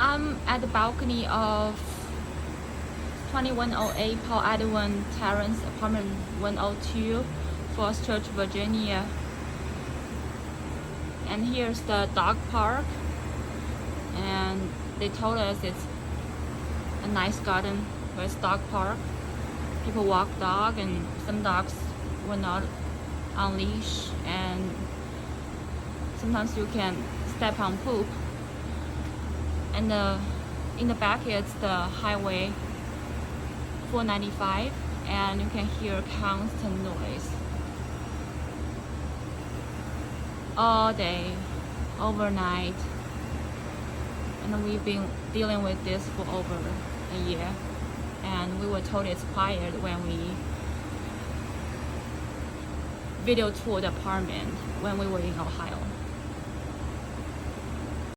I'm at the balcony of 2108 Paul Edwin Terrace, apartment 102, Falls Church, Virginia. And here's the dog park. And they told us it's a nice garden with dog park. People walk dog, and some dogs were not on leash, and sometimes you can step on poop. And in the back it's the highway 495, and you can hear constant noise all day, overnight. And we've been dealing with this for over a year, and we were told it's quiet when we video toured the apartment when we were in Ohio.